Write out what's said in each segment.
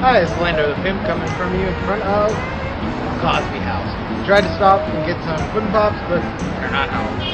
Hi, it's Lando the Pimp coming from you in front of Cosby House. Tried to stop and get some pudding pops, but they're not out.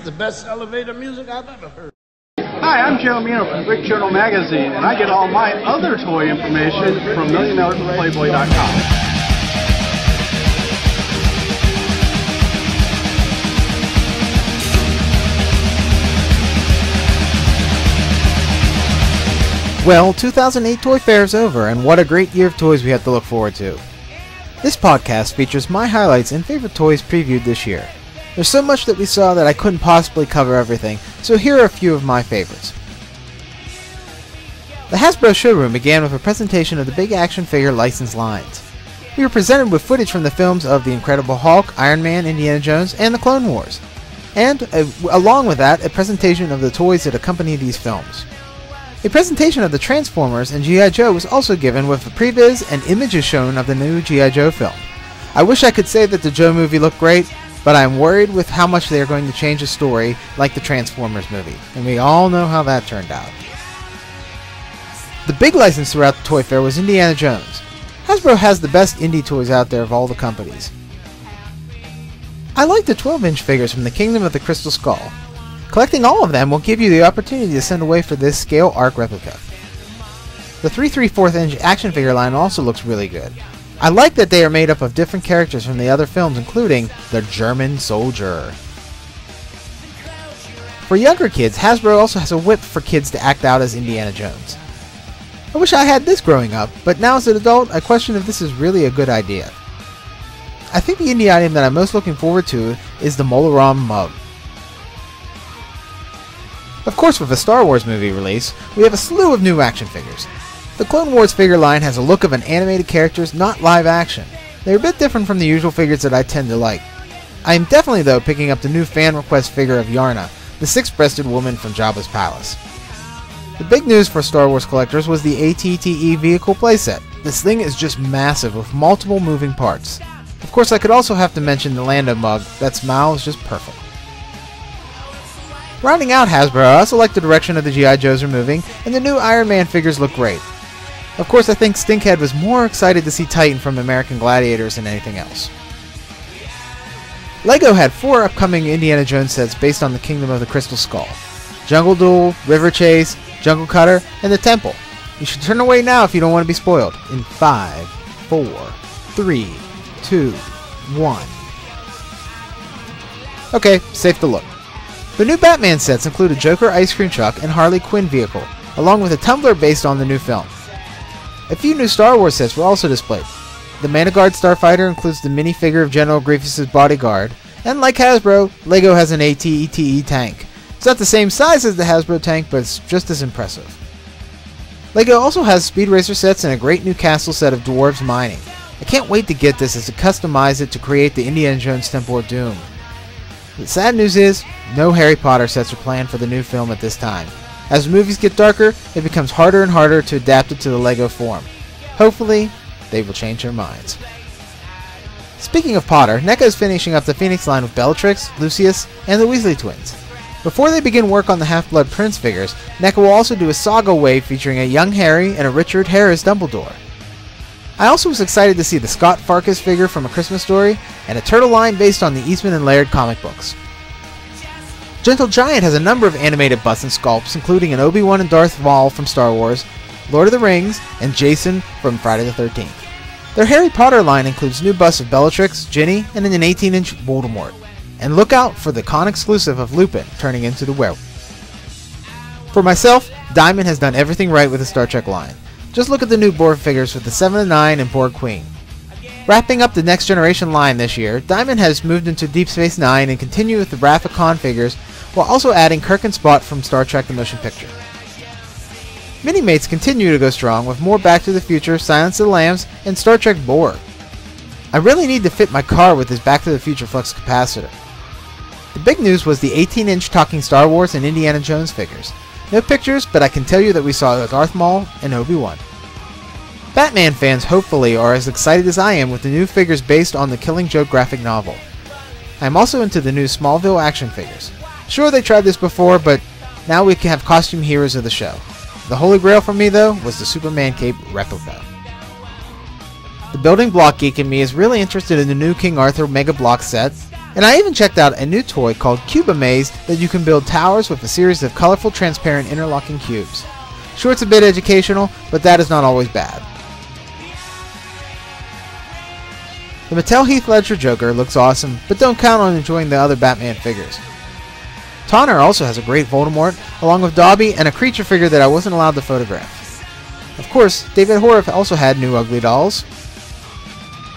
The best elevator music I've ever heard. Hi, I'm Joe Mino from Brick Journal Magazine, and I get all my other toy information from MillionDollarPlayboy.com. Well, 2008 Toy Fair is over, and what a great year of toys we have to look forward to. This podcast features my highlights and favorite toys previewed this year. There's so much that we saw that I couldn't possibly cover everything, so here are a few of my favorites. The Hasbro showroom began with a presentation of the big action figure license lines. We were presented with footage from the films of The Incredible Hulk, Iron Man, Indiana Jones, and The Clone Wars. And, along with that, a presentation of the toys that accompany these films. A presentation of the Transformers and G.I. Joe was also given with a previs and images shown of the new G.I. Joe film. I wish I could say that the Joe movie looked great, but I'm worried with how much they are going to change the story like the Transformers movie, and we all know how that turned out. The big license throughout the Toy Fair was Indiana Jones. Hasbro has the best indie toys out there of all the companies. I like the 12-inch figures from the Kingdom of the Crystal Skull. Collecting all of them will give you the opportunity to send away for this scale arc replica. The 3 3/4-inch action figure line also looks really good. I like that they are made up of different characters from the other films, including the German Soldier. For younger kids, Hasbro also has a whip for kids to act out as Indiana Jones. I wish I had this growing up, but now as an adult, I question if this is really a good idea. I think the indie item that I'm most looking forward to is the Molaram mug. Of course, with the Star Wars movie release, we have a slew of new action figures. The Clone Wars figure line has a look of an animated characters, not live action. They're a bit different from the usual figures that I tend to like. I am definitely, though, picking up the new fan request figure of Yarna, the six-breasted woman from Jabba's palace. The big news for Star Wars collectors was the ATTE vehicle playset. This thing is just massive with multiple moving parts. Of course, I could also have to mention the Lando mug. That smile is just perfect. Rounding out Hasbro, I also like the direction of the G.I. Joes are moving, and the new Iron Man figures look great. Of course, I think Stinkhead was more excited to see Titan from American Gladiators than anything else. LEGO had 4 upcoming Indiana Jones sets based on the Kingdom of the Crystal Skull: Jungle Duel, River Chase, Jungle Cutter, and the Temple. You should turn away now if you don't want to be spoiled. In 5, 4, 3, 2, 1. Okay, safe to look. The new Batman sets include a Joker ice cream truck and Harley Quinn vehicle, along with a tumbler based on the new film. A few new Star Wars sets were also displayed. The Managard Starfighter includes the minifigure of General Grievous' bodyguard, and like Hasbro, LEGO has an ATTE tank. It's not the same size as the Hasbro tank, but it's just as impressive. LEGO also has Speed Racer sets and a great new castle set of dwarves mining. I can't wait to get this as to customize it to create the Indiana Jones Temple of Doom. The sad news is, no Harry Potter sets are planned for the new film at this time. As the movies get darker, it becomes harder and harder to adapt it to the LEGO form. Hopefully, they will change their minds. Speaking of Potter, NECA is finishing up the Phoenix line with Bellatrix, Lucius, and the Weasley twins. Before they begin work on the Half-Blood Prince figures, NECA will also do a saga wave featuring a young Harry and a Richard Harris Dumbledore. I also was excited to see the Scott Farkas figure from A Christmas Story, and a turtle line based on the Eastman and Laird comic books. Gentle Giant has a number of animated busts and sculpts, including an Obi-Wan and Darth Maul from Star Wars, Lord of the Rings, and Jason from Friday the 13th. Their Harry Potter line includes new busts of Bellatrix, Ginny, and an 18-inch Voldemort. And look out for the con exclusive of Lupin turning into the werewolf. For myself, Diamond has done everything right with the Star Trek line. Just look at the new Borg figures with the 7 of 9 and Borg Queen. Wrapping up the Next Generation line this year, Diamond has moved into Deep Space Nine and continued with the Wrath of Khan figures, while also adding Kirk and Spot from Star Trek The Motion Picture. Mini-Mates continue to go strong with more Back to the Future, Silence of the Lambs, and Star Trek Borg. I really need to fit my car with this Back to the Future flux capacitor. The big news was the 18-inch talking Star Wars and Indiana Jones figures. No pictures, but I can tell you that we saw Darth Maul and Obi-Wan. Batman fans hopefully are as excited as I am with the new figures based on the Killing Joke graphic novel. I am also into the new Smallville action figures. Sure, they tried this before, but now we can have costume heroes of the show. The holy grail for me, though, was the Superman cape replica. The building block geek in me is really interested in the new King Arthur Mega Block set, and I even checked out a new toy called Cuba Maze that you can build towers with a series of colorful, transparent, interlocking cubes. Sure, it's a bit educational, but that is not always bad. The Mattel Heath Ledger Joker looks awesome, but don't count on enjoying the other Batman figures. Tonner also has a great Voldemort, along with Dobby and a creature figure that I wasn't allowed to photograph. Of course, David Horriff also had new Ugly Dolls.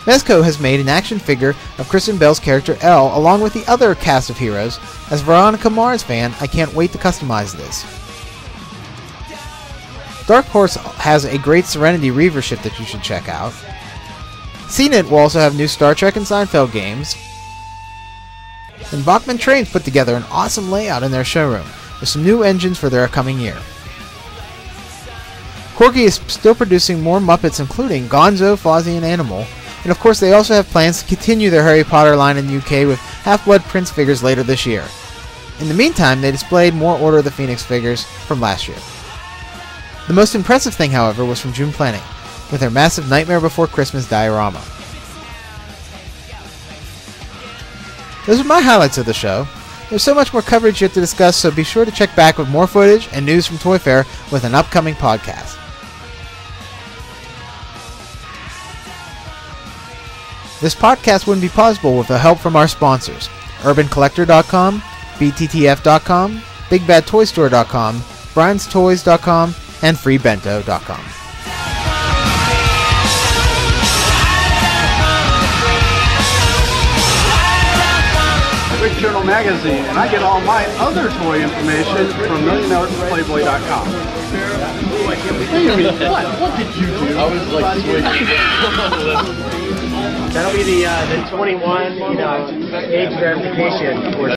Mezco has made an action figure of Kristen Bell's character Elle along with the other cast of heroes. As a Veronica Mars fan, I can't wait to customize this. Dark Horse has a great Serenity Reaver ship that you should check out. CNET will also have new Star Trek and Seinfeld games. And Bachmann Trains put together an awesome layout in their showroom with some new engines for their upcoming year. Corgi is still producing more Muppets including Gonzo, Fozzie, and Animal. And of course they also have plans to continue their Harry Potter line in the UK with Half-Blood Prince figures later this year. In the meantime, they displayed more Order of the Phoenix figures from last year. The most impressive thing, however, was from June Planning, with their massive Nightmare Before Christmas diorama. Those are my highlights of the show. There's so much more coverage yet to discuss, so be sure to check back with more footage and news from Toy Fair with an upcoming podcast. This podcast wouldn't be possible with the help from our sponsors, UrbanCollector.com, BTTF.com, BigBadToyStore.com, Brian'sToys.com, and FreeBento.com. Quick Journal Magazine, and I get all my other toy information from MillionairesPlayboy.com. Wait a minute, what did you do? I was like switching. That'll be the 21, age verification portion.